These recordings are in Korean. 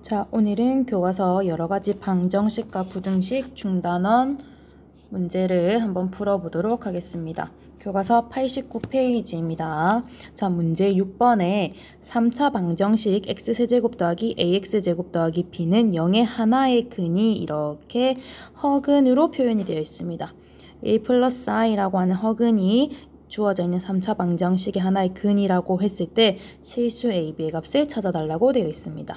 자, 오늘은 교과서 여러가지 방정식과 부등식 중단원 문제를 한번 풀어보도록 하겠습니다. 교과서 89페이지입니다. 자, 문제 6번에 3차 방정식 x세제곱 더하기 ax제곱 더하기 b는 0의 하나의 근이 이렇게 허근으로 표현이 되어 있습니다. a 플러스 i라고 하는 허근이 주어져 있는 3차 방정식의 하나의 근이라고 했을 때 실수 a, b의 값을 찾아달라고 되어 있습니다.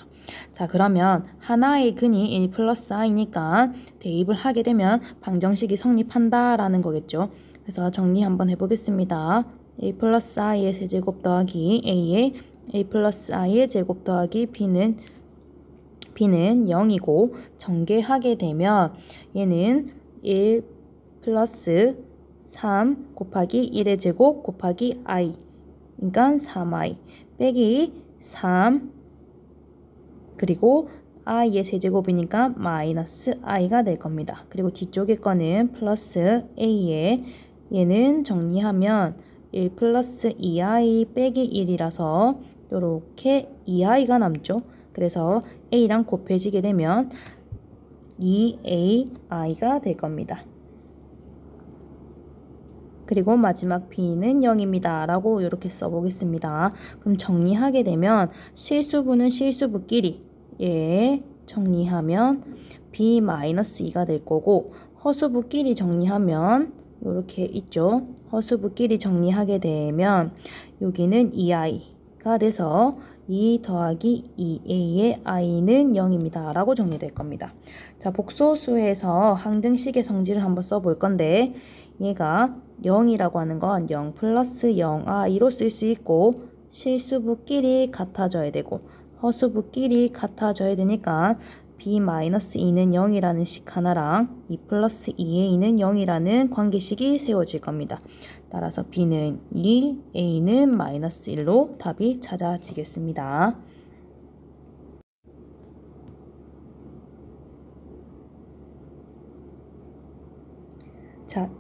자, 그러면 하나의 근이 1 플러스 i니까 대입을 하게 되면 방정식이 성립한다라는 거겠죠. 그래서 정리 한번 해보겠습니다. a 플러스 i의 세제곱 더하기 a의 a 플러스 i의 제곱 더하기 b는 0이고 전개하게 되면 얘는 1 플러스 3 곱하기 1의 제곱 곱하기 i 그러니까 3i 빼기 3 그리고 i의 세제곱이니까 마이너스 i가 될 겁니다. 그리고 뒤쪽에 거는 플러스 a에 얘는 정리하면 1 플러스 2i 빼기 1이라서 이렇게 2i가 남죠. 그래서 a랑 곱해지게 되면 2ai가 될 겁니다. 그리고 마지막 b는 0입니다. 라고 이렇게 써보겠습니다. 그럼 정리하게 되면 실수분은 실수부끼리 정리하면 b-2가 될 거고 허수부끼리 정리하면 이렇게 있죠. 허수부끼리 정리하게 되면 여기는 2i가 돼서 2 더하기 2a의 i는 0입니다. 라고 정리될 겁니다. 자, 복소수에서 항등식의 성질을 한번 써볼 건데 얘가 0이라고 하는 건 0 플러스 0i로 쓸 수 있고 실수부끼리 같아져야 되고 허수부끼리 같아져야 되니까 b-2는 0이라는 식 하나랑 2 플러스 2a는 0이라는 관계식이 세워질 겁니다. 따라서 b는 2, a는 마이너스 1로 답이 찾아지겠습니다. 자,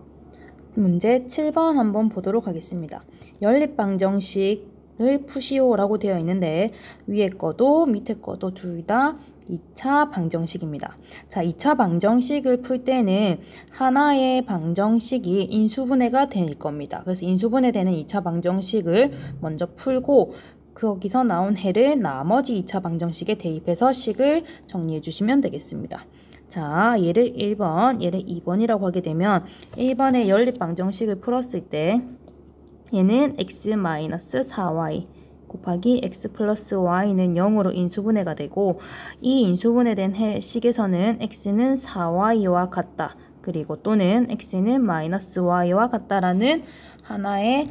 문제 7번 한번 보도록 하겠습니다. 연립방정식을 푸시오라고 되어 있는데 위에 거도 밑에 거도 둘 다 2차 방정식입니다. 자, 2차 방정식을 풀 때는 하나의 방정식이 인수분해가 될 겁니다. 그래서 인수분해되는 2차 방정식을 먼저 풀고 거기서 나온 해를 나머지 2차 방정식에 대입해서 식을 정리해 주시면 되겠습니다. 자, 얘를 1번, 얘를 2번이라고 하게 되면 1번의 연립방정식을 풀었을 때 얘는 x-4y 곱하기 x 플러스 y는 0으로 인수분해가 되고 이 인수분해된 식에서는 x는 4y와 같다. 그리고 또는 x는 마이너스 y와 같다라는 하나의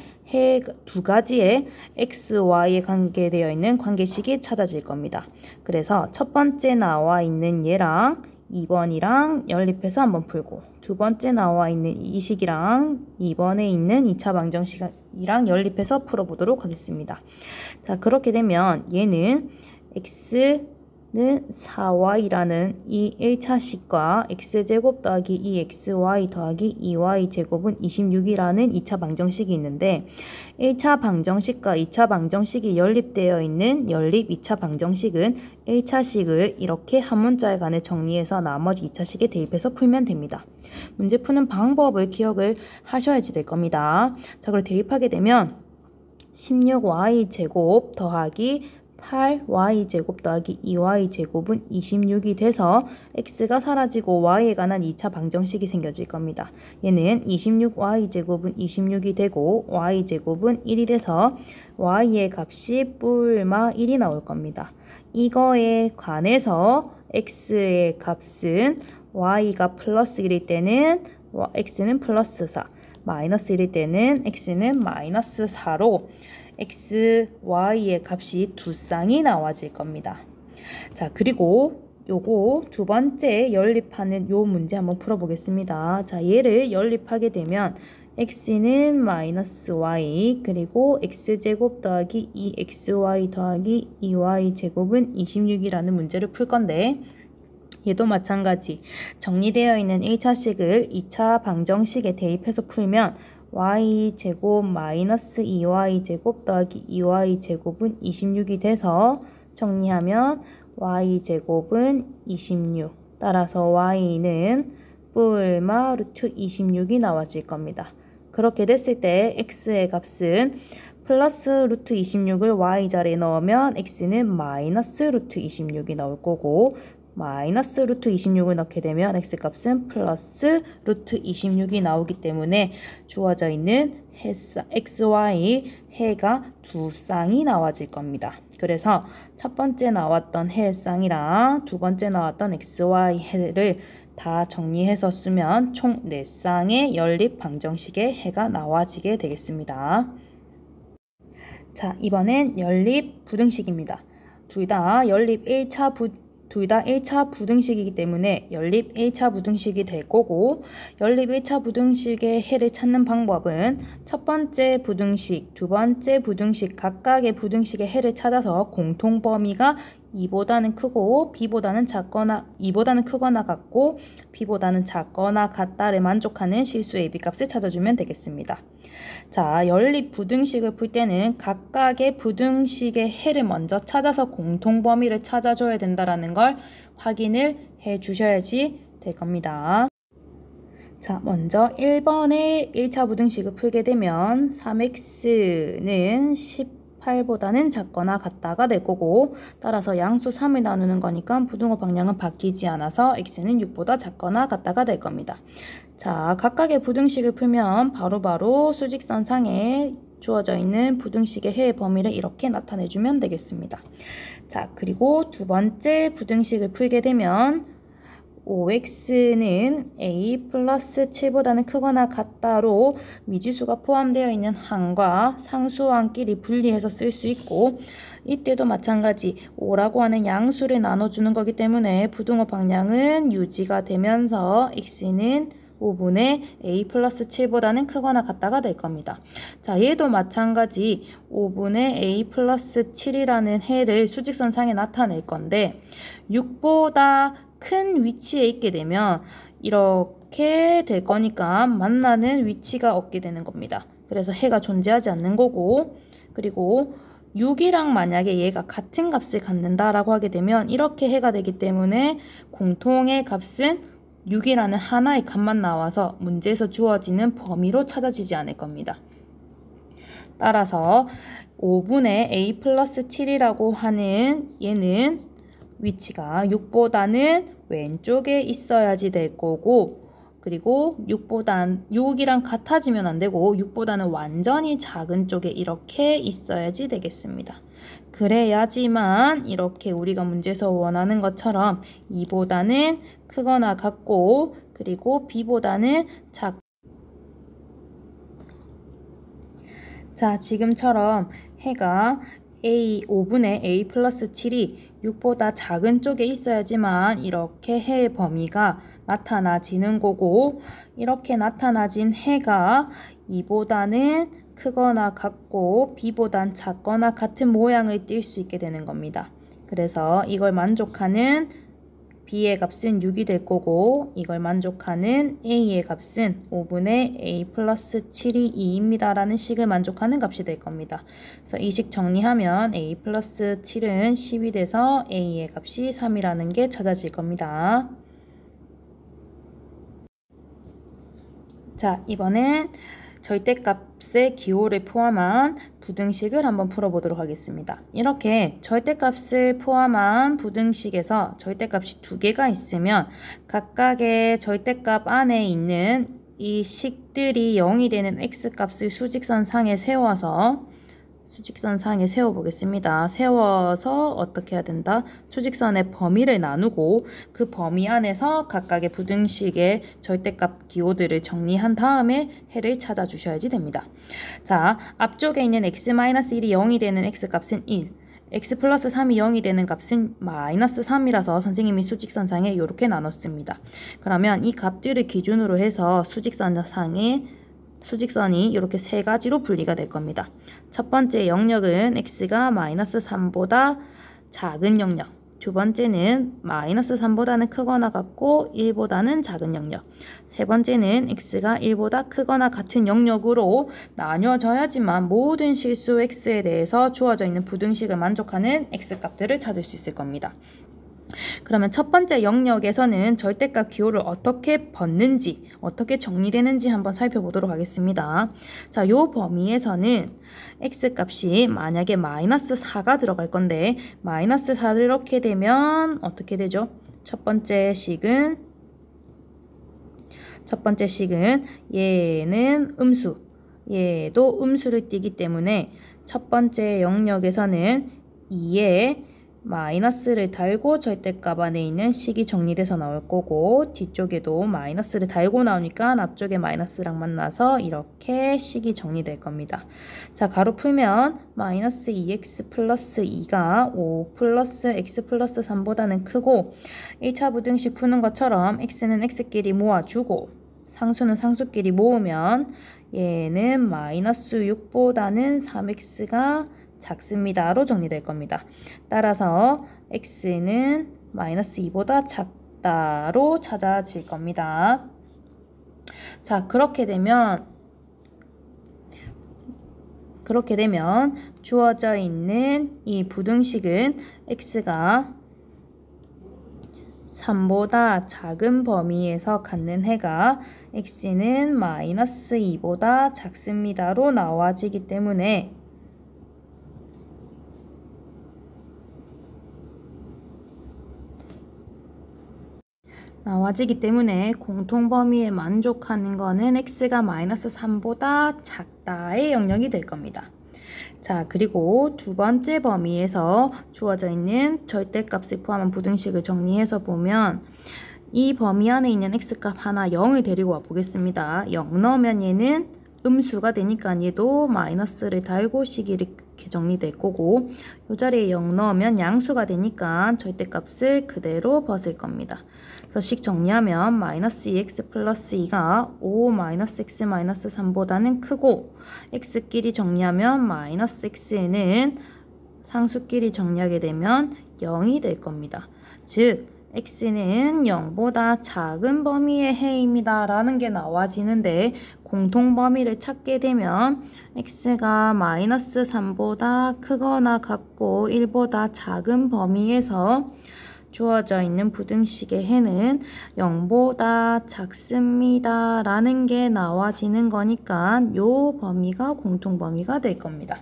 두 가지의 x, y에 관계되어 있는 관계식이 찾아질 겁니다. 그래서 첫 번째 나와 있는 얘랑 2번이랑 연립해서 한번 풀고 두 번째 나와 있는 이 식이랑 2번에 있는 2차 방정식이랑 연립해서 풀어보도록 하겠습니다. 자, 그렇게 되면 얘는 x는 4y라는 이 1차 식과 x제곱 더하기 2xy 더하기 2y제곱은 26이라는 2차 방정식이 있는데 1차 방정식과 2차 방정식이 연립되어 있는 연립 2차 방정식은 1차 식을 이렇게 한 문자에 관해 정리해서 나머지 2차 식에 대입해서 풀면 됩니다. 문제 푸는 방법을 기억을 하셔야지 될 겁니다. 자, 그걸 대입하게 되면 16y제곱 더하기 8y제곱 더하기 2y제곱은 26이 돼서 x가 사라지고 y에 관한 2차 방정식이 생겨질 겁니다. 얘는 26y제곱은 26이 되고 y제곱은 1이 돼서 y의 값이 뿔마 1이 나올 겁니다. 이거에 관해서 x의 값은 y가 플러스 1일 때는 x는 플러스 4, 마이너스 1일 때는 x는 마이너스 4로 x, y의 값이 두 쌍이 나와질 겁니다. 자, 그리고 요거 두 번째 연립하는 요 문제 한번 풀어보겠습니다. 자, 얘를 연립하게 되면 x는 마이너스 y 그리고 x제곱 더하기 2xy 더하기 2y제곱은 26이라는 문제를 풀 건데 얘도 마찬가지 정리되어 있는 1차식을 2차 방정식에 대입해서 풀면 y제곱 마이너스 2y제곱 더하기 2y제곱은 26이 돼서 정리하면 y제곱은 26. 따라서 y는 뿔마 루트 26이 나와질 겁니다. 그렇게 됐을 때 x의 값은 플러스 루트 26을 y자리에 넣으면 x는 마이너스 루트 26이 나올 거고, 마이너스 루트 26을 넣게 되면 x값은 플러스 루트 26이 나오기 때문에 주어져 있는 xy 해가 두 쌍이 나와질 겁니다. 그래서 첫 번째 나왔던 해 쌍이랑 두 번째 나왔던 xy 해를 다 정리해서 쓰면 총 4쌍의 연립 방정식의 해가 나와지게 되겠습니다. 자, 이번엔 연립 부등식입니다. 둘 다 1차 부등식이기 때문에 연립 1차 부등식이 될 거고, 연립 1차 부등식의 해를 찾는 방법은 첫 번째 부등식, 두 번째 부등식 각각의 부등식의 해를 찾아서 공통 범위가 2보다는 크고 b보다는 작거나 2보다는 크거나 같고 b보다는 작거나 같다를 만족하는 실수 AB값을 찾아주면 되겠습니다. 자, 연립 부등식을 풀 때는 각각의 부등식의 해를 먼저 찾아서 공통 범위를 찾아줘야 된다는 걸 확인을 해 주셔야지 될 겁니다. 자, 먼저 1번의 1차 부등식을 풀게 되면 3x는 18보다는 작거나 같다가 될 거고, 따라서 양수 3을 나누는 거니까 부등호 방향은 바뀌지 않아서 x는 6보다 작거나 같다가 될 겁니다. 자, 각각의 부등식을 풀면 바로바로 수직선상에 주어져 있는 부등식의 해의 범위를 이렇게 나타내주면 되겠습니다. 자, 그리고 두 번째 부등식을 풀게 되면 5x는 a 플러스 7보다는 크거나 같다로 미지수가 포함되어 있는 항과 상수항끼리 분리해서 쓸 수 있고, 이때도 마찬가지 5라고 하는 양수를 나눠주는 거기 때문에 부등호 방향은 유지가 되면서 x는 5분의 a 플러스 7보다는 크거나 같다가 될 겁니다. 자, 얘도 마찬가지 5분의 a 플러스 7이라는 해를 수직선상에 나타낼 건데, 6보다 큰 위치에 있게 되면 이렇게 될 거니까 만나는 위치가 없게 되는 겁니다. 그래서 해가 존재하지 않는 거고, 그리고 6이랑 만약에 얘가 같은 값을 갖는다라고 하게 되면 이렇게 해가 되기 때문에 공통의 값은 6이라는 하나의 값만 나와서 문제에서 주어지는 범위로 찾아지지 않을 겁니다. 따라서 5분의 a 플러스 7이라고 하는 얘는 위치가 6보다는 왼쪽에 있어야지 될 거고, 그리고 6이랑 같아지면 안 되고 6보다는 완전히 작은 쪽에 이렇게 있어야지 되겠습니다. 그래야지만 이렇게 우리가 문제에서 원하는 것처럼 2보다는 크거나 같고, 그리고 b보다는 자, 지금처럼 해가 5분의 a 플러스 7이 6보다 작은 쪽에 있어야지만 이렇게 해의 범위가 나타나지는 거고, 이렇게 나타나진 해가 2보다는 크거나 같고 b보단 작거나 같은 모양을 띌 수 있게 되는 겁니다. 그래서 이걸 만족하는 b의 값은 6이 될 거고, 이걸 만족하는 a의 값은 5분의 a 플러스 7이 2입니다 라는 식을 만족하는 값이 될 겁니다. 그래서 이 식 정리하면 a 플러스 7은 10이 돼서 a의 값이 3이라는 게 찾아질 겁니다. 자, 이번엔 절대값의 기호를 포함한 부등식을 한번 풀어보도록 하겠습니다. 이렇게 절대값을 포함한 부등식에서 절대값이 두 개가 있으면 각각의 절대값 안에 있는 이 식들이 0이 되는 x값을 수직선상에 세워보겠습니다. 세워서 어떻게 해야 된다? 수직선의 범위를 나누고 그 범위 안에서 각각의 부등식의 절대값 기호들을 정리한 다음에 해를 찾아주셔야지 됩니다. 자, 앞쪽에 있는 x-1이 0이 되는 x값은 1, x 플러스 3이 0이 되는 값은 마이너스 3이라서 선생님이 수직선상에 이렇게 나눴습니다. 그러면 이 값들을 기준으로 해서 수직선이 이렇게 세 가지로 분리가 될 겁니다. 첫 번째 영역은 x가 마이너스 3보다 작은 영역, 두 번째는 마이너스 3보다는 크거나 같고 1보다는 작은 영역. 세 번째는 x가 1보다 크거나 같은 영역으로 나뉘어져야지만 모든 실수 x에 대해서 주어져 있는 부등식을 만족하는 x값들을 찾을 수 있을 겁니다. 그러면 첫 번째 영역에서는 절대값 기호를 어떻게 벗는지, 어떻게 정리되는지 한번 살펴보도록 하겠습니다. 자, 요 범위에서는 x값이 만약에 마이너스 4가 들어갈 건데 마이너스 4를 이렇게 되면 어떻게 되죠? 첫 번째 식은 얘는 음수, 얘도 음수를 띠기 때문에 첫 번째 영역에서는 2에 마이너스를 달고 절대값 안에 있는 식이 정리돼서 나올 거고, 뒤쪽에도 마이너스를 달고 나오니까 앞쪽에 마이너스랑 만나서 이렇게 식이 정리될 겁니다. 자, 가로 풀면 마이너스 2x 플러스 2가 5 플러스 x 플러스 3보다는 크고, 1차 부등식 푸는 것처럼 x는 x끼리 모아주고 상수는 상수끼리 모으면 얘는 마이너스 6보다는 3x가 작습니다로 정리될 겁니다. 따라서 x는 마이너스 2보다 작다로 찾아질 겁니다. 자, 그렇게 되면 주어져 있는 이 부등식은 x가 3보다 작은 범위에서 갖는 해가 x는 마이너스 2보다 작습니다로 나와지기 때문에 공통범위에 만족하는 거는 x가 마이너스 3보다 작다의 영역이 될 겁니다. 자, 그리고 두 번째 범위에서 주어져 있는 절대값을 포함한 부등식을 정리해서 보면 이 범위 안에 있는 x값 하나 0을 데리고 와 보겠습니다. 0 넣으면 얘는 음수가 되니까 얘도 마이너스를 달고 식이 이렇게 정리될 거고, 이 자리에 0 넣으면 양수가 되니까 절대값을 그대로 벗을 겁니다. 그래서 식 정리하면 마이너스 2x 플러스 2가 5 마이너스 x 마이너스 3보다는 크고, x끼리 정리하면 마이너스 x는 상수끼리 정리하게 되면 0이 될 겁니다. 즉 x는 0보다 작은 범위의 해입니다 라는 게 나와지는데, 공통범위를 찾게 되면 x가 마이너스 3보다 크거나 같고 1보다 작은 범위에서 주어져 있는 부등식의 해는 0보다 작습니다 라는 게 나와지는 거니까 요 범위가 공통범위가 될 겁니다.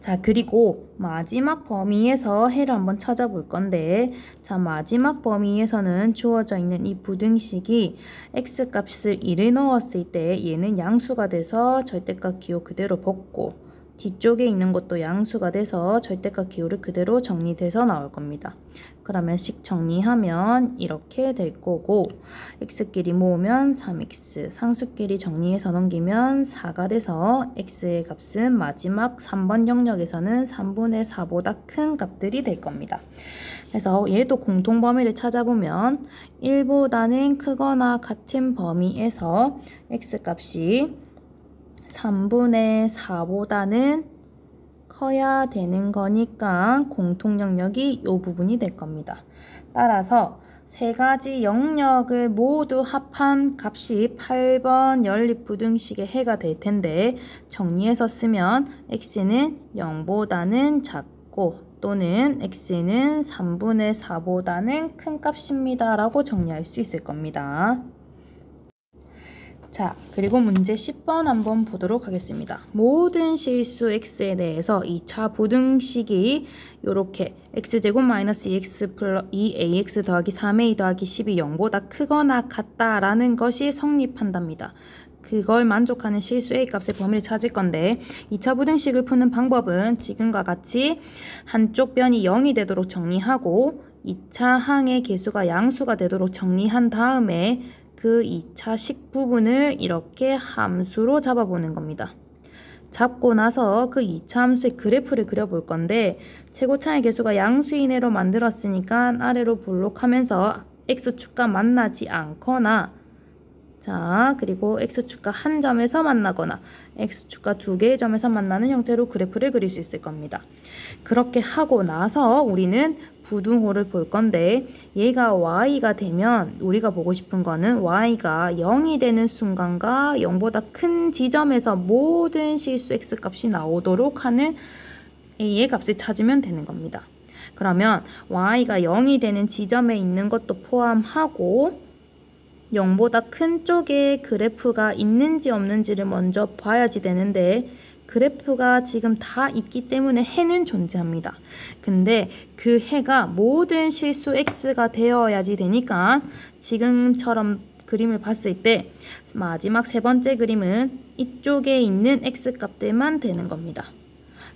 자, 그리고 마지막 범위에서 해를 한번 찾아볼 건데, 자, 마지막 범위에서는 주어져 있는 이 부등식이 x값을 1을 넣었을 때 얘는 양수가 돼서 절대값 기호 그대로 벗고, 뒤쪽에 있는 것도 양수가 돼서 절대값 기호를 그대로 정리돼서 나올 겁니다. 그러면 식 정리하면 이렇게 될 거고, x끼리 모으면 3x, 상수끼리 정리해서 넘기면 4가 돼서 x의 값은 마지막 3번 영역에서는 3분의 4보다 큰 값들이 될 겁니다. 그래서 얘도 공통범위를 찾아보면 1보다는 크거나 같은 범위에서 x값이 3분의 4보다는 커야 되는 거니까 공통 영역이 이 부분이 될 겁니다. 따라서 세 가지 영역을 모두 합한 값이 8번 연립부등식의 해가 될 텐데, 정리해서 쓰면 x는 0보다는 작고 또는 x는 3분의 4보다는 큰 값입니다 라고 정리할 수 있을 겁니다. 자, 그리고 문제 10번 한번 보도록 하겠습니다. 모든 실수 x에 대해서 2차 부등식이 이렇게 x제곱 마이너스 2ax 더하기 3a 더하기 10이 0보다 크거나 같다라는 것이 성립한답니다. 그걸 만족하는 실수 a값의 범위를 찾을 건데, 2차 부등식을 푸는 방법은 지금과 같이 한쪽 변이 0이 되도록 정리하고 2차 항의 개수가 양수가 되도록 정리한 다음에 그 2차 식 부분을 이렇게 함수로 잡아보는 겁니다. 잡고 나서 그 2차 함수의 그래프를 그려볼 건데, 최고차의 개수가 양수 이내로 만들었으니까 아래로 볼록하면서 x축과 만나지 않거나 자, 그리고 x축과 한 점에서 만나거나 x축과 두 개의 점에서 만나는 형태로 그래프를 그릴 수 있을 겁니다. 그렇게 하고 나서 우리는 부등호를 볼 건데 얘가 y가 되면 우리가 보고 싶은 거는 y가 0이 되는 순간과 0보다 큰 지점에서 모든 실수 x 값이 나오도록 하는 a의 값을 찾으면 되는 겁니다. 그러면 y가 0이 되는 지점에 있는 것도 포함하고 0보다 큰 쪽에 그래프가 있는지 없는지를 먼저 봐야지 되는데 그래프가 지금 다 있기 때문에 해는 존재합니다. 근데 그 해가 모든 실수 x가 되어야지 되니까 지금처럼 그림을 봤을 때 마지막 세 번째 그림은 이쪽에 있는 x 값들만 되는 겁니다.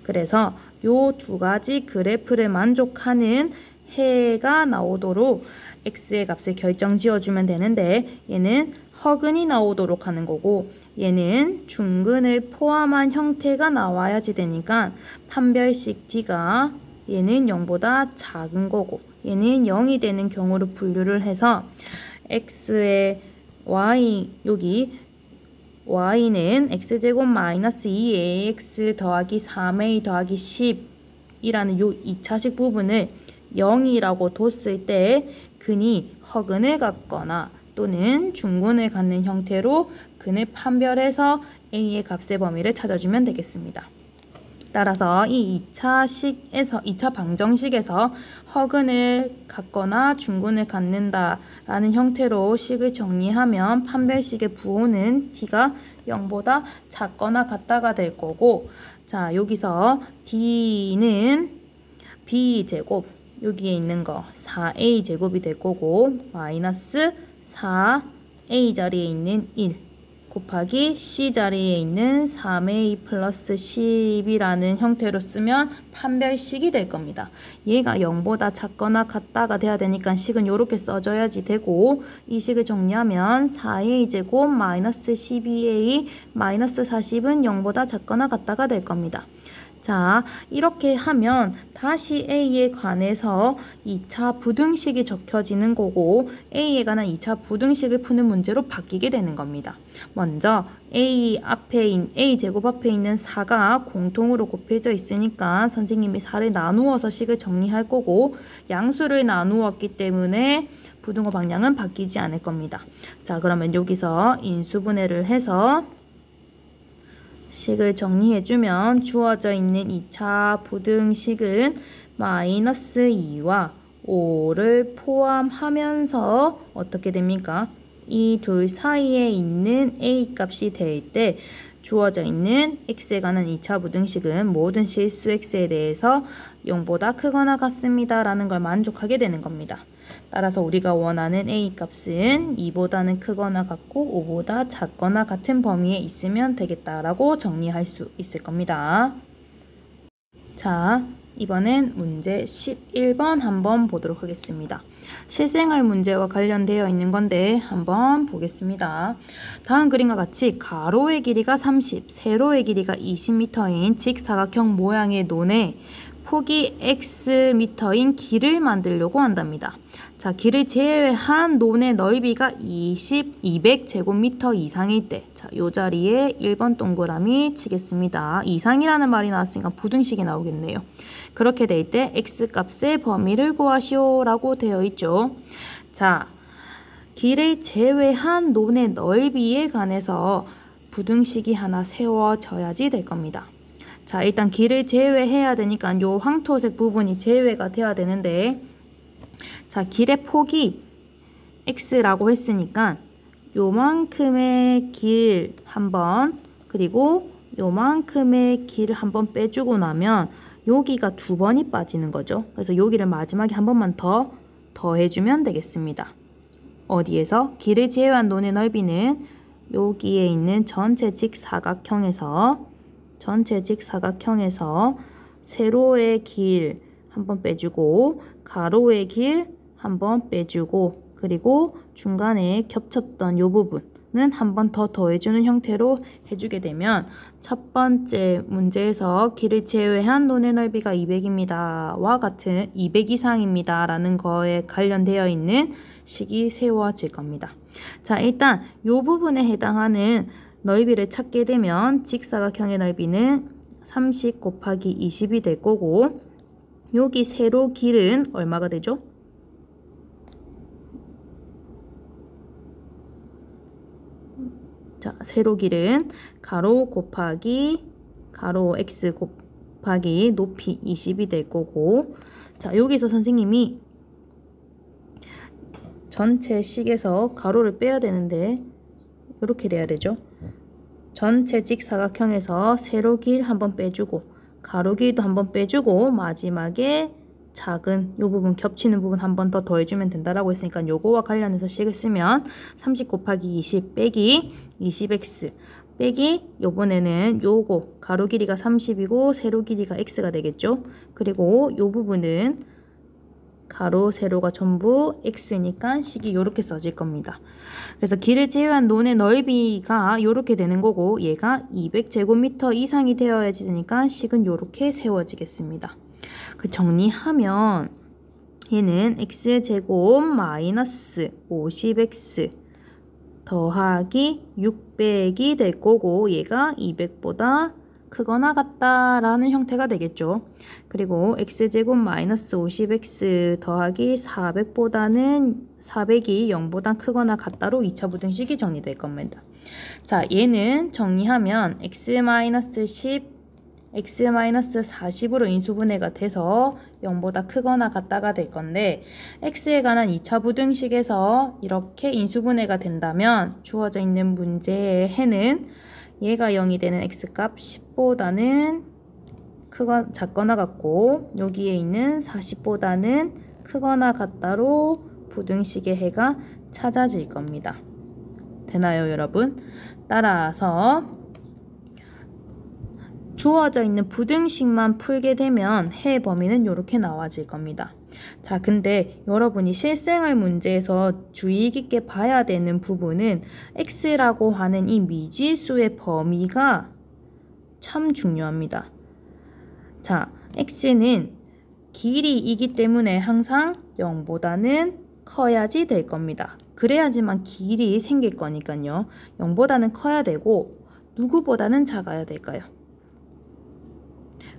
그래서 요 두 가지 그래프를 만족하는 해가 나오도록 x의 값을 결정 지어주면 되는데 얘는 허근이 나오도록 하는 거고 얘는 중근을 포함한 형태가 나와야지 되니까 판별식 d가 얘는 0보다 작은 거고 얘는 0이 되는 경우로 분류를 해서 x의 y 여기 y는 x제곱 마이너스 2ax 더하기 3a 더하기 10이라는 요 2차식 부분을 0이라고 뒀을 때 근이 허근을 갖거나 또는 중근을 갖는 형태로 근을 판별해서 a의 값의 범위를 찾아주면 되겠습니다. 따라서 이 2차 방정식에서 허근을 갖거나 중근을 갖는다라는 형태로 식을 정리하면 판별식의 부호는 d가 0보다 작거나 같다가 될 거고 자 여기서 d는 b제곱 여기에 있는 거 4a 제곱이 될 거고 마이너스 4a 자리에 있는 1 곱하기 c 자리에 있는 3a 플러스 10이라는 형태로 쓰면 판별식이 될 겁니다. 얘가 0보다 작거나 같다가 돼야 되니까 식은 이렇게 써줘야지 되고 이 식을 정리하면 4a 제곱 마이너스 12a 마이너스 40은 0보다 작거나 같다가 될 겁니다. 자, 이렇게 하면 다시 A에 관해서 2차 부등식이 적혀지는 거고 A에 관한 2차 부등식을 푸는 문제로 바뀌게 되는 겁니다. 먼저 A 제곱 앞에 있는 4가 공통으로 곱해져 있으니까 선생님이 4를 나누어서 식을 정리할 거고 양수를 나누었기 때문에 부등호 방향은 바뀌지 않을 겁니다. 자, 그러면 여기서 인수분해를 해서 식을 정리해주면 주어져 있는 2차 부등식은 마이너스 2와 5를 포함하면서 어떻게 됩니까? 이 둘 사이에 있는 a 값이 될 때 주어져 있는 x에 관한 2차 부등식은 모든 실수 x에 대해서 0보다 크거나 같습니다. 라는 걸 만족하게 되는 겁니다. 따라서 우리가 원하는 a 값은 2보다는 크거나 같고 5보다 작거나 같은 범위에 있으면 되겠다라고 정리할 수 있을 겁니다. 자, 이번엔 문제 11번 한번 보도록 하겠습니다. 실생활 문제와 관련되어 있는 건데 한번 보겠습니다. 다음 그림과 같이 가로의 길이가 30, 세로의 길이가 20m인 직사각형 모양의 논에 폭이 xm인 길을 만들려고 한답니다. 자, 길을 제외한 논의 넓이가 200제곱미터 이상일 때, 자, 요 자리에 1번 동그라미 치겠습니다. 이상이라는 말이 나왔으니까 부등식이 나오겠네요. 그렇게 될 때 x값의 범위를 구하시오 라고 되어 있죠. 자, 길을 제외한 논의 넓이에 관해서 부등식이 하나 세워져야지 될 겁니다. 자, 일단 길을 제외해야 되니까 요 황토색 부분이 제외가 돼야 되는데 자, 길의 폭이 x라고 했으니까 요만큼의 길 한번 그리고 요만큼의 길을 한번 빼주고 나면 여기가 두 번이 빠지는 거죠. 그래서 여기를 마지막에 한 번만 더 더해주면 되겠습니다. 어디에서? 길을 제외한 논의 넓이는 여기에 있는 전체 직사각형에서 세로의 길 한번 빼주고 가로의 길 한번 빼주고 그리고 중간에 겹쳤던 요 부분 한 번 더 더해주는 형태로 해주게 되면 첫 번째 문제에서 길을 제외한 논의 넓이가 200입니다. 와 같은 200 이상입니다. 라는 거에 관련되어 있는 식이 세워질 겁니다. 자, 일단 이 부분에 해당하는 넓이를 찾게 되면 직사각형의 넓이는 30 곱하기 20이 될 거고 여기 세로 길은 얼마가 되죠? 자, 세로 길은 가로 곱하기 가로 x 곱하기 높이 20이 될 거고 자, 여기서 선생님이 전체 식에서 가로를 빼야 되는데 이렇게 돼야 되죠. 전체 직사각형에서 세로 길 한번 빼주고 가로 길도 한번 빼주고 마지막에 작은 요 부분 겹치는 부분 한 번 더 더해주면 된다라고 했으니까 요거와 관련해서 식을 쓰면 30 곱하기 20 빼기 20x 빼기 요번에는 요거 가로 길이가 30이고 세로 길이가 x가 되겠죠. 그리고 요 부분은 가로 세로가 전부 x니까 식이 요렇게 써질 겁니다. 그래서 길을 제외한 논의 넓이가 요렇게 되는 거고 얘가 200제곱미터 이상이 되어야지 되니까 식은 요렇게 세워지겠습니다. 그 정리하면 얘는 x제곱 마이너스 50x 더하기 600이 될 거고 얘가 200보다 크거나 같다라는 형태가 되겠죠. 그리고 x제곱 마이너스 50x 더하기 400보다는 400이 0보다 크거나 같다로 2차 부등식이 정리될 겁니다. 자, 얘는 정리하면 x-10, x-40으로 인수분해가 돼서 0보다 크거나 같다가 될 건데 x에 관한 2차 부등식에서 이렇게 인수분해가 된다면 주어져 있는 문제의 해는 얘가 0이 되는 x값 10보다는 작거나 같고 여기에 있는 40보다는 크거나 같다로 부등식의 해가 찾아질 겁니다. 되나요, 여러분? 따라서 주어져 있는 부등식만 풀게 되면 해 범위는 이렇게 나와질 겁니다. 자, 근데 여러분이 실생활 문제에서 주의 깊게 봐야 되는 부분은 x라고 하는 이 미지수의 범위가 참 중요합니다. 자, x는 길이이기 때문에 항상 0보다는 커야지 될 겁니다. 그래야지만 길이 생길 거니까요. 0보다는 커야 되고 누구보다는 작아야 될까요?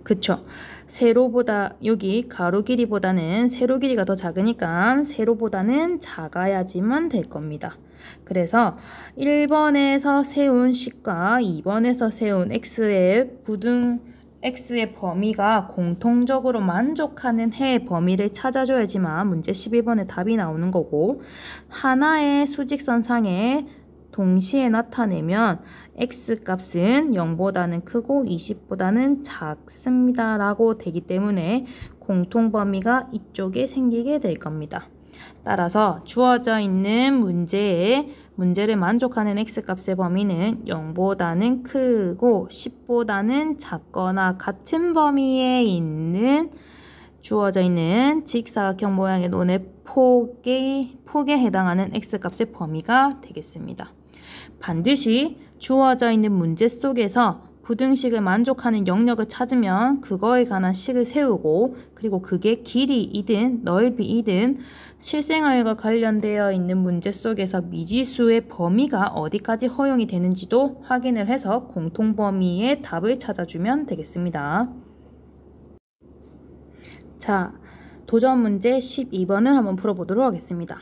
그쵸? 세로보다 여기 가로 길이보다는 세로 길이가 더 작으니까 세로보다는 작아야지만 될 겁니다. 그래서 1번에서 세운 식과 2번에서 세운 x의 범위가 공통적으로 만족하는 해의 범위를 찾아줘야지만 문제 11번에 답이 나오는 거고 하나의 수직선상에 동시에 나타내면 x값은 0보다는 크고 20보다는 작습니다 라고 되기 때문에 공통범위가 이쪽에 생기게 될 겁니다. 따라서 주어져 있는 문제를 만족하는 x값의 범위는 0보다는 크고 10보다는 작거나 같은 범위에 있는 주어져 있는 직사각형 모양의 논의 폭에 해당하는 x값의 범위가 되겠습니다. 반드시 주어져 있는 문제 속에서 부등식을 만족하는 영역을 찾으면 그거에 관한 식을 세우고 그리고 그게 길이이든 넓이이든 실생활과 관련되어 있는 문제 속에서 미지수의 범위가 어디까지 허용이 되는지도 확인을 해서 공통범위의 답을 찾아주면 되겠습니다. 자, 도전 문제 12번을 한번 풀어보도록 하겠습니다.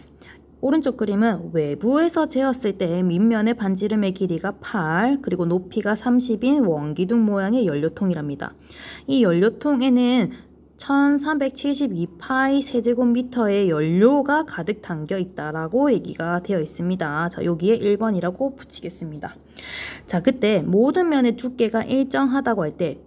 오른쪽 그림은 외부에서 재었을 때 밑면의 반지름의 길이가 8 그리고 높이가 30인 원기둥 모양의 연료통이랍니다. 이 연료통에는 1372파이 세제곱미터의 연료가 가득 담겨 있다라고 얘기가 되어 있습니다. 자, 여기에 1번이라고 붙이겠습니다. 자, 그때 모든 면의 두께가 일정하다고 할 때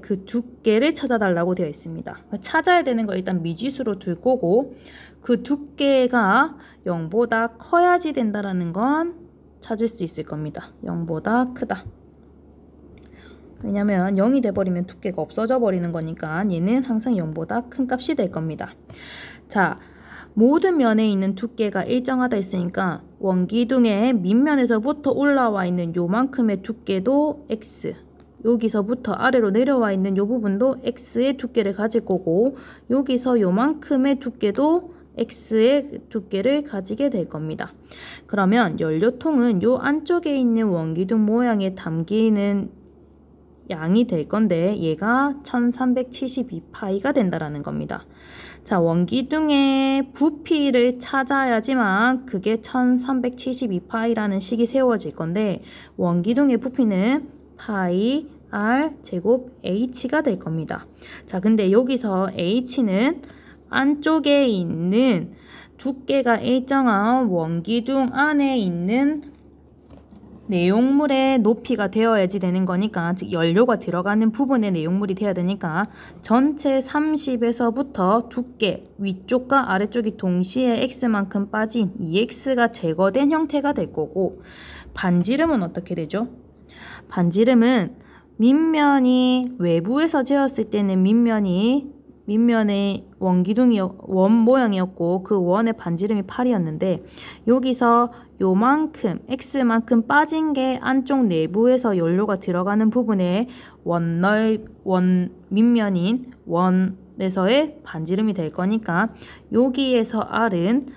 그 두께를 찾아달라고 되어 있습니다. 찾아야 되는 거 일단 미지수로 둘 거고 그 두께가 0보다 커야지 된다라는 건 찾을 수 있을 겁니다. 0보다 크다. 왜냐면 0이 돼버리면 두께가 없어져 버리는 거니까 얘는 항상 0보다 큰 값이 될 겁니다. 자, 모든 면에 있는 두께가 일정하다 했으니까 원기둥의 밑면에서부터 올라와 있는 요만큼의 두께도 X, 여기서부터 아래로 내려와 있는 요 부분도 X의 두께를 가질 거고, 여기서 요만큼의 두께도 X의 두께를 가지게 될 겁니다. 그러면 연료통은 요 안쪽에 있는 원기둥 모양에 담기는 양이 될 건데 얘가 1372파이가 된다라는 겁니다. 자, 원기둥의 부피를 찾아야지만 그게 1372파이라는 식이 세워질 건데, 원기둥의 부피는 파이 R 제곱 H가 될 겁니다. 자, 근데 여기서 H는 안쪽에 있는 두께가 일정한 원기둥 안에 있는 내용물의 높이가 되어야지 되는 거니까, 즉 연료가 들어가는 부분의 내용물이 돼야 되니까 전체 30에서부터 두께 위쪽과 아래쪽이 동시에 X만큼 빠진 2X가 제거된 형태가 될 거고, 반지름은 어떻게 되죠? 반지름은 밑면이 외부에서 재었을 때는 밑면의 원기둥이 원 모양이었고 그 원의 반지름이 8이었는데, 여기서 요만큼 X만큼 빠진 게 안쪽 내부에서 연료가 들어가는 부분에 원 밑면인 원에서의 반지름이 될 거니까, 여기에서 R은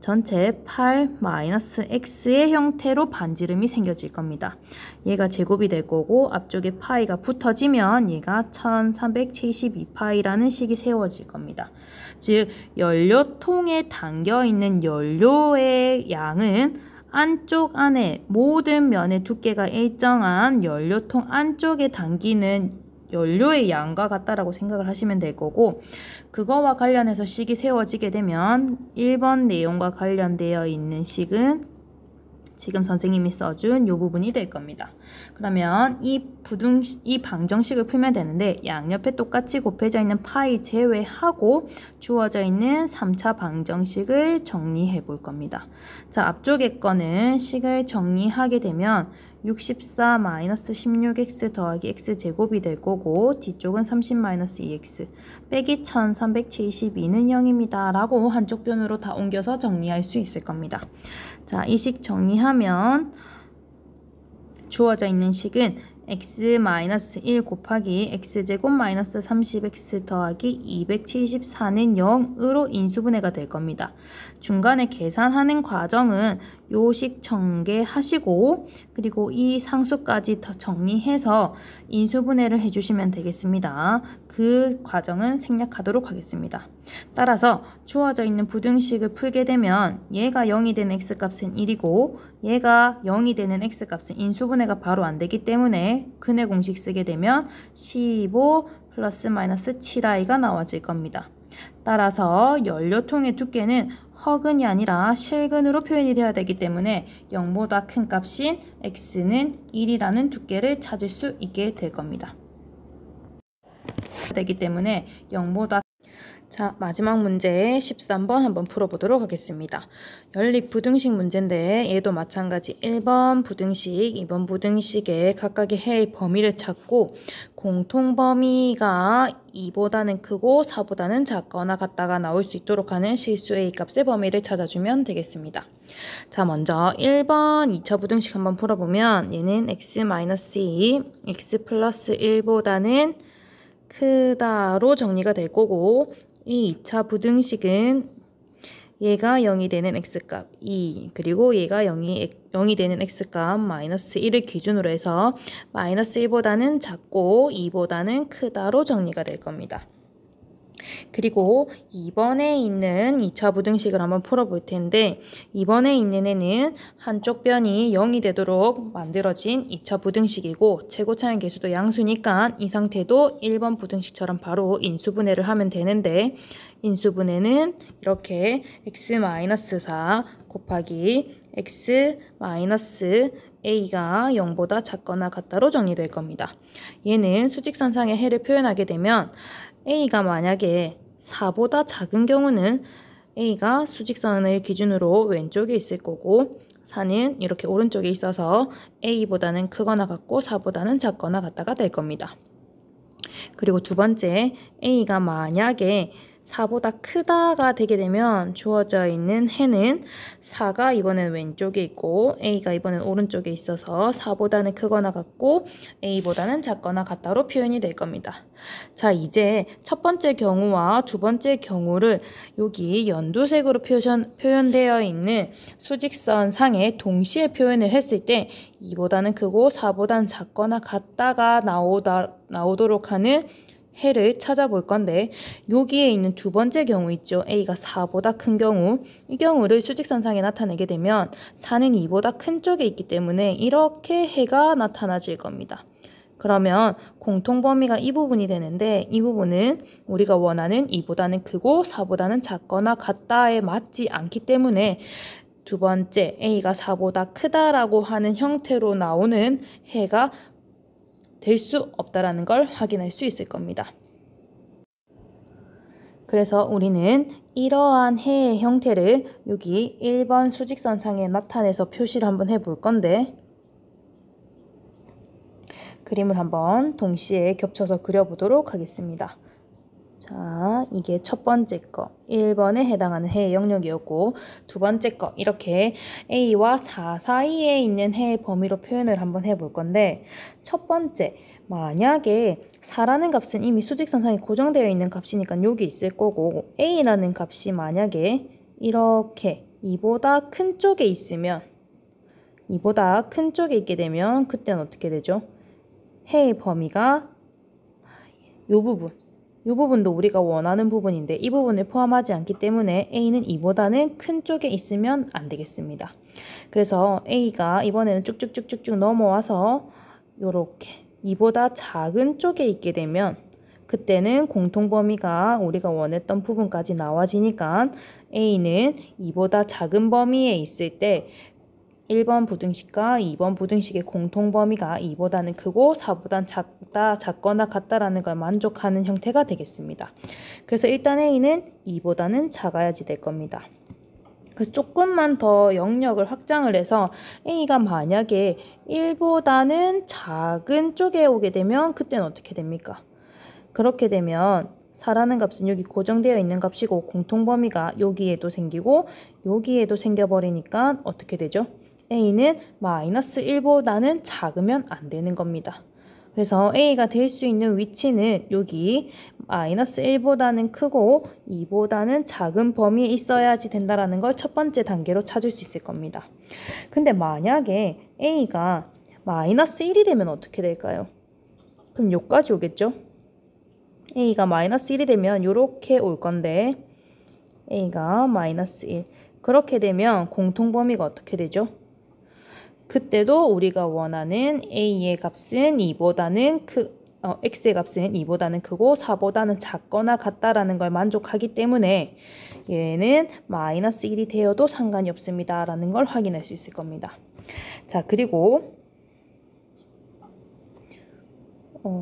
전체 8-x의 형태로 반지름이 생겨질 겁니다. 얘가 제곱이 될 거고 앞쪽에 파이가 붙어지면 얘가 1372파이라는 식이 세워질 겁니다. 즉 연료통에 담겨있는 연료의 양은 안쪽 안에 모든 면의 두께가 일정한 연료통 안쪽에 담기는 연료의 양과 같다라고 생각을 하시면 될 거고, 그거와 관련해서 식이 세워지게 되면 1번 내용과 관련되어 있는 식은 지금 선생님이 써준 이 부분이 될 겁니다. 그러면 이 방정식을 풀면 되는데, 양옆에 똑같이 곱해져 있는 파이 제외하고 주어져 있는 3차 방정식을 정리해 볼 겁니다. 자, 앞쪽에 거는 식을 정리하게 되면 64-16x 더하기 x제곱이 될 거고, 뒤쪽은 30-2x 빼기 1372는 0입니다 라고 한쪽 변으로 다 옮겨서 정리할 수 있을 겁니다. 자, 이 식 정리하면 주어져 있는 식은 x-1 곱하기 x제곱 마이너스 30x 더하기 274는 0으로 인수분해가 될 겁니다. 중간에 계산하는 과정은 요식 전개하시고, 그리고 이 상수까지 더 정리해서 인수분해를 해주시면 되겠습니다. 그 과정은 생략하도록 하겠습니다. 따라서 주어져 있는 부등식을 풀게 되면 얘가 0이 되는 x값은 1이고 얘가 0이 되는 x값은 인수분해가 바로 안 되기 때문에 근의 공식 쓰게 되면 15 플러스 마이너스 7i가 나와질 겁니다. 따라서 연료통의 두께는 허근이 아니라 실근으로 표현이 되어야 되기 때문에 0보다 큰 값인 x는 1이라는 두께를 찾을 수 있게 될 겁니다. 되기 때문에 0보다 자, 마지막 문제 13번 한번 풀어보도록 하겠습니다. 연립부등식 문제인데 얘도 마찬가지 1번 부등식, 2번 부등식의 각각의 해의 범위를 찾고 공통범위가 2보다는 크고 4보다는 작거나 같다가 나올 수 있도록 하는 실수 A값의 범위를 찾아주면 되겠습니다. 자, 먼저 1번 2차 부등식 한번 풀어보면 얘는 x-2, x 플러스 1보다는 크다로 정리가 될 거고, 이 2차 부등식은 얘가 0이 되는 x값 2, 그리고 얘가 0이 되는 x값 마이너스 1을 기준으로 해서 마이너스 1보다는 작고 2보다는 크다로 정리가 될 겁니다. 그리고 2번에 있는 2차 부등식을 한번 풀어볼 텐데, 2번에 있는 애는 한쪽 변이 0이 되도록 만들어진 2차 부등식이고 최고차항 계수도 양수니까 이 상태도 1번 부등식처럼 바로 인수분해를 하면 되는데, 인수분해는 이렇게 x-4 곱하기 x-a가 0보다 작거나 같다로 정리될 겁니다. 얘는 수직선상의 해를 표현하게 되면 a가 만약에 4보다 작은 경우는 a가 수직선을 기준으로 왼쪽에 있을 거고 4는 이렇게 오른쪽에 있어서 a보다는 크거나 같고 4보다는 작거나 같다가 될 겁니다. 그리고 두 번째, a가 만약에 4보다 크다가 되게 되면 주어져 있는 해는 4가 이번엔 왼쪽에 있고 A가 이번엔 오른쪽에 있어서 4보다는 크거나 같고 A보다는 작거나 같다로 표현이 될 겁니다. 자, 이제 첫 번째 경우와 두 번째 경우를 여기 연두색으로 표현되어 있는 수직선 상에 동시에 표현을 했을 때 2보다는 크고 4보다는 작거나 같다가 나오도록 하는 해를 찾아볼 건데 여기에 있는 두 번째 경우 있죠. A가 4보다 큰 경우, 이 경우를 수직선상에 나타내게 되면 4는 2보다 큰 쪽에 있기 때문에 이렇게 해가 나타나질 겁니다. 그러면 공통범위가 이 부분이 되는데 이 부분은 우리가 원하는 2보다는 크고 4보다는 작거나 같다에 맞지 않기 때문에 두 번째 A가 4보다 크다라고 하는 형태로 나오는 해가 될 수 없다라는 걸 확인할 수 있을 겁니다. 그래서 우리는 이러한 해의 형태를 여기 1번 수직선상에 나타내서 표시를 한번 해볼 건데 그림을 한번 동시에 겹쳐서 그려보도록 하겠습니다. 자, 이게 첫 번째 거 1번에 해당하는 해의 영역이었고 두 번째 거 이렇게 A와 4 사이에 있는 해의 범위로 표현을 한번 해볼 건데 첫 번째 만약에 4라는 값은 이미 수직선상에 고정되어 있는 값이니까 여기 있을 거고 A라는 값이 만약에 이렇게 2보다 큰 쪽에 있으면 2보다 큰 쪽에 있게 되면 그때는 어떻게 되죠? 해의 범위가 이 부분도 우리가 원하는 부분인데 이 부분을 포함하지 않기 때문에 A는 2보다는 큰 쪽에 있으면 안 되겠습니다. 그래서 A가 이번에는 쭉쭉쭉쭉쭉 넘어와서 이렇게 2보다 작은 쪽에 있게 되면 그때는 공통범위가 우리가 원했던 부분까지 나와지니까 A는 2보다 작은 범위에 있을 때 1번 부등식과 2번 부등식의 공통범위가 2보다는 크고 4보다는 작거나 같다라는 걸 만족하는 형태가 되겠습니다. 그래서 일단 A는 2보다는 작아야지 될 겁니다. 그래서 조금만 더 영역을 확장을 해서 A가 만약에 1보다는 작은 쪽에 오게 되면 그때는 어떻게 됩니까? 그렇게 되면 4라는 값은 여기 고정되어 있는 값이고 공통범위가 여기에도 생기고 여기에도 생겨버리니까 어떻게 되죠? A는 마이너스 1보다는 작으면 안 되는 겁니다. 그래서 A가 될 수 있는 위치는 여기 마이너스 1보다는 크고 2보다는 작은 범위에 있어야지 된다는 걸 첫 번째 단계로 찾을 수 있을 겁니다. 근데 만약에 A가 마이너스 1이 되면 어떻게 될까요? 그럼 여기까지 오겠죠? A가 마이너스 1이 되면 이렇게 올 건데 A가 마이너스 1 그렇게 되면 공통범위가 어떻게 되죠? 그때도 우리가 원하는 A의 값은 2보다는 X의 값은 2보다는 크고 4보다는 작거나 같다라는 걸 만족하기 때문에 얘는 마이너스 1이 되어도 상관이 없습니다 라는 걸 확인할 수 있을 겁니다. 자, 그리고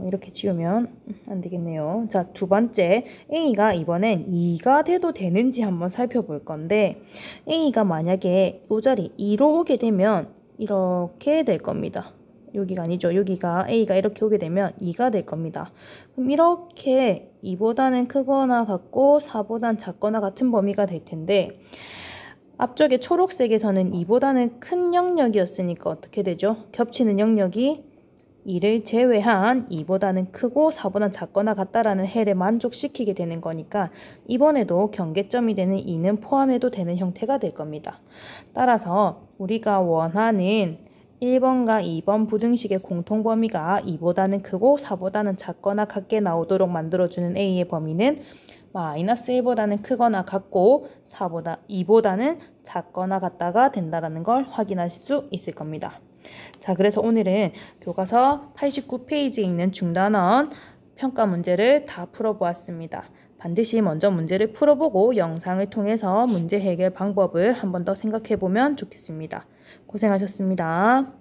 이렇게 지우면 안 되겠네요. 자, 두 번째 A가 이번엔 2가 돼도 되는지 한번 살펴볼 건데 A가 만약에 이 자리 2로 오게 되면 이렇게 될 겁니다. 여기가 아니죠. 여기가 A가 이렇게 오게 되면 2가 될 겁니다. 그럼 이렇게 2보다는 크거나 같고 4보다는 작거나 같은 범위가 될 텐데 앞쪽에 초록색에서는 2보다는 큰 영역이었으니까 어떻게 되죠? 겹치는 영역이 2를 제외한 2보다는 크고 4보다는 작거나 같다라는 해를 만족시키게 되는 거니까 이번에도 경계점이 되는 2는 포함해도 되는 형태가 될 겁니다. 따라서 우리가 원하는 1번과 2번 부등식의 공통범위가 2보다는 크고 4보다는 작거나 같게 나오도록 만들어주는 A의 범위는 마이너스 1보다는 크거나 같고 2보다는 작거나 같다가 된다는 걸 확인할 수 있을 겁니다. 자, 그래서 오늘은 교과서 89페이지에 있는 중단원 평가 문제를 다 풀어보았습니다. 반드시 먼저 문제를 풀어보고 영상을 통해서 문제 해결 방법을 한 번 더 생각해 보면 좋겠습니다. 고생하셨습니다.